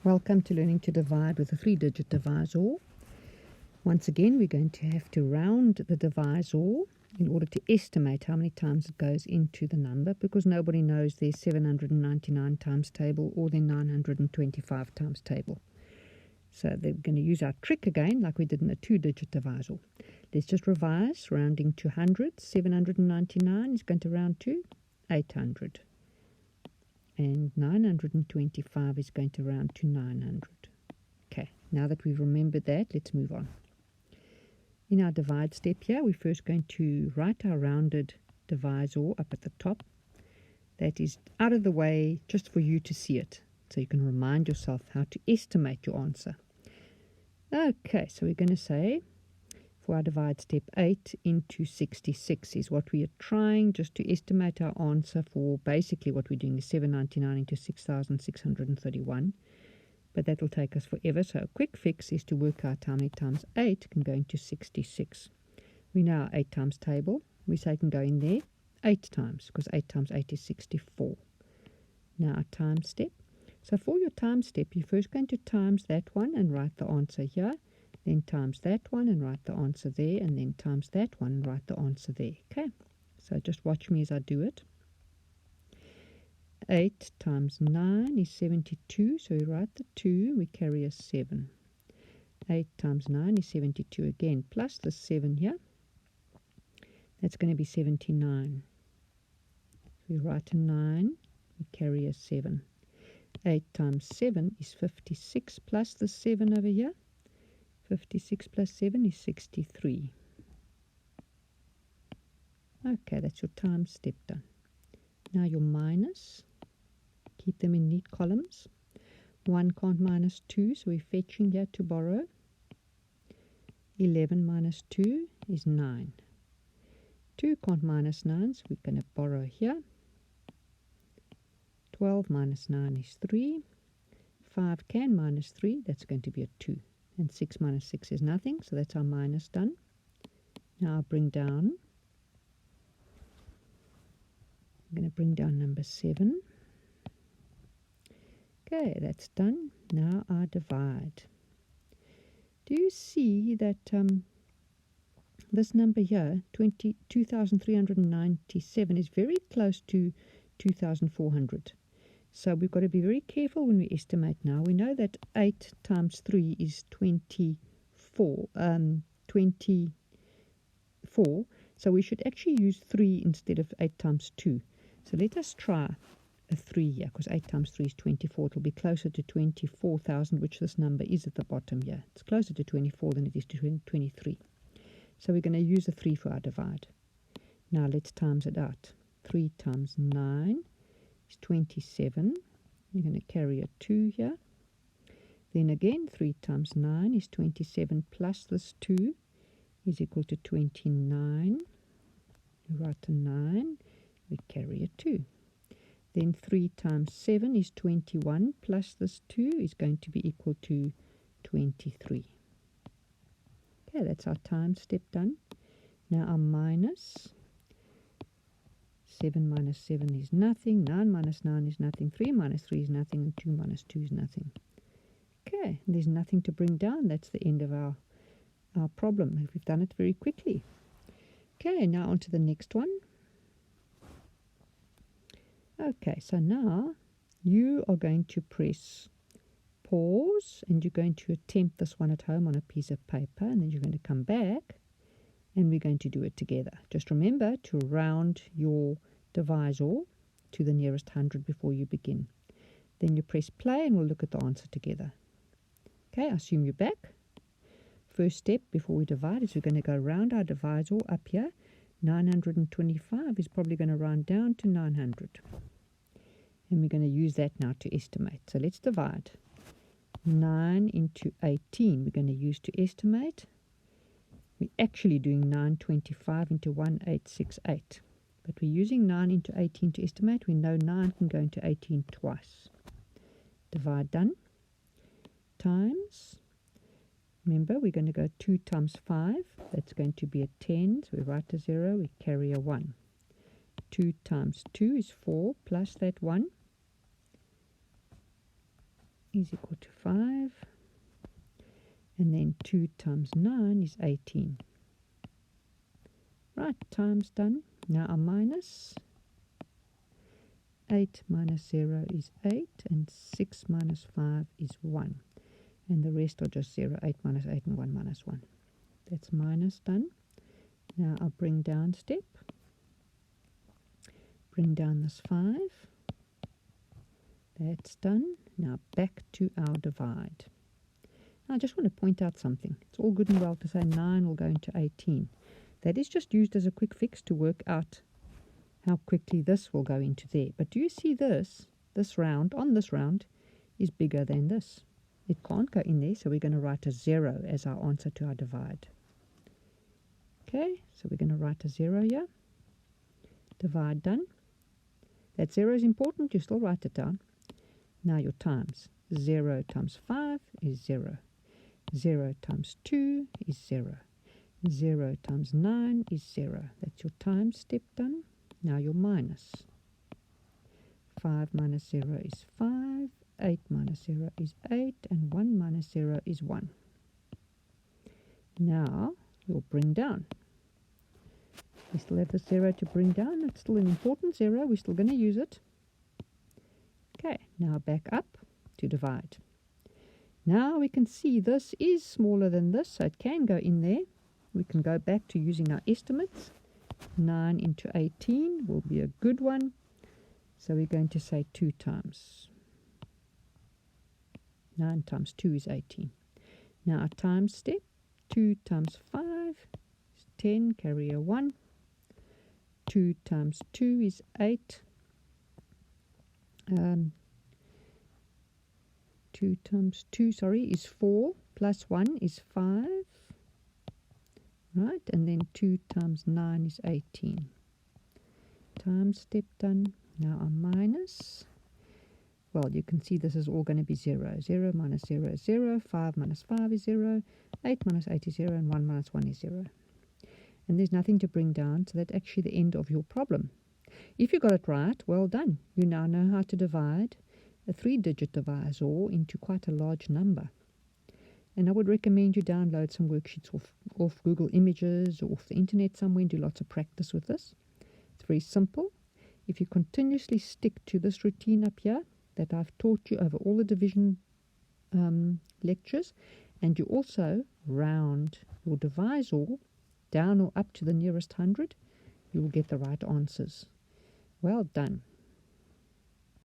Welcome to learning to divide with a 3-digit divisor. Once again, we're going to have to round the divisor in order to estimate how many times it goes into the number, because nobody knows their 799 times table or their 925 times table. So they're going to use our trick again like we did in a 2-digit divisor. Let's just revise. Rounding to hundreds, 799 is going to round to 800. And 925 is going to round to 900. Okay, now that we've remembered that, let's move on. In our divide step here, we're first going to write our rounded divisor up at the top. That is out of the way just for you to see it, so you can remind yourself how to estimate your answer. Okay, so we're going to say for our divide step 8 into 66 is what we are trying just to estimate our answer for. Basically what we're doing is 799 into 6,631, but that will take us forever. So a quick fix is to work out how many times 8 can go into 66. We know our 8 times table. We say it can go in there 8 times, because 8 times 8 is 64. Now our times step. So for your times step, you're first going to times that one and write the answer here. Then times that one and write the answer there, and then times that one and write the answer there. Okay, so just watch me as I do it. 8 times 9 is 72, so we write the 2, we carry a 7. 8 times 9 is 72 again, plus the 7 here. That's going to be 79. We write a 9, we carry a 7. 8 times 7 is 56, plus the 7 over here. 56 plus 7 is 63. Okay, that's your times step done. Now your minus. Keep them in neat columns. 1 can't minus 2, so we're fetching here to borrow. 11 minus 2 is 9. 2 can't minus 9, so we're going to borrow here. 12 minus 9 is 3. 5 can minus 3, that's going to be a 2. And 6 minus 6 is nothing, so that's our minus done. Now I'll bring down. I'm going to bring down number 7. Okay, that's done. Now our divide. Do you see that this number here, 2,397, is very close to 2,400? So we've got to be very careful when we estimate now. We know that 8 times 3 is 24. So we should actually use 3 instead of 8 times 2. So let us try a 3 here, because 8 times 3 is 24. It will be closer to 24,000, which this number is at the bottom here. It's closer to 24 than it is to 23. So we're going to use a 3 for our divide. Now let's times it out. 3 times 9 is 27. You're going to carry a 2 here. Then again, 3 times 9 is 27 plus this 2 is equal to 29. We write a 9. We carry a 2. Then 3 times 7 is 21 plus this 2 is going to be equal to 23. Okay, that's our times step done. Now our minus. 7 minus 7 is nothing. 9 minus 9 is nothing. 3 minus 3 is nothing. And 2 minus 2 is nothing. Okay, there's nothing to bring down. That's the end of our problem. We've done it very quickly. Okay, now on to the next one. Okay, so now you are going to press pause and you're going to attempt this one at home on a piece of paper, and then you're going to come back and we're going to do it together. Just remember to round your divisor to the nearest 100 before you begin. Then you press play and we'll look at the answer together. Okay, I assume you're back. First step before we divide is we're going to go round our divisor up here. 925 is probably going to round down to 900. And we're going to use that now to estimate. So let's divide. 9 into 18 we're going to use to estimate. We're actually doing 925 into 1868. But we're using 9 into 18 to estimate. We know 9 can go into 18 twice. Divide done. Times. Remember, we're going to go 2 times 5. That's going to be a 10. So we write a 0. We carry a 1. 2 times 2 is 4 plus that 1. is equal to 5. And then 2 times 9 is 18. Right, times done. Now our minus. 8 minus 0 is 8, and 6 minus 5 is 1. And the rest are just 0, 8 minus 8, and 1 minus 1. That's minus done. Now I'll bring down step. Bring down this 5. That's done. Now back to our divide. Now I just want to point out something. It's all good and well to say 9 will go into 18. That is just used as a quick fix to work out how quickly this will go into there. But do you see this round, on this round, is bigger than this. It can't go in there, so we're going to write a 0 as our answer to our divide. Okay, so we're going to write a 0 here. Divide done. That 0 is important, you still write it down. Now your times. 0 times 5 is 0. 0 times 2 is 0. 0 times 9 is 0. That's your times step done. Now your minus. 5 minus 0 is 5. 8 minus 0 is 8. And 1 minus 0 is 1. Now you'll bring down. We still have the 0 to bring down. It's still an important 0. We're still going to use it. Okay, now back up to divide. Now we can see this is smaller than this, so it can go in there. We can go back to using our estimates. 9 into 18 will be a good one. So we're going to say 2 times. 9 times 2 is 18. Now our times step. 2 times 5 is 10, carry a 1. 2 times 2 is 8. 2 times 2, is 4, plus 1 is 5. Right, and then 2 times 9 is 18. Times step done. Now our minus. Well, you can see this is all going to be 0. 0 minus 0 is 0. 5 minus 5 is 0. 8 minus 8 is 0. And 1 minus 1 is 0. And there's nothing to bring down, so that's actually the end of your problem. If you got it right, well done. You now know how to divide a 3-digit divisor into quite a large number. And I would recommend you download some worksheets off Google Images or off the internet somewhere and do lots of practice with this. It's very simple. If you continuously stick to this routine up here that I've taught you over all the division lectures, and you also round your divisor down or up to the nearest 100, you will get the right answers. Well done.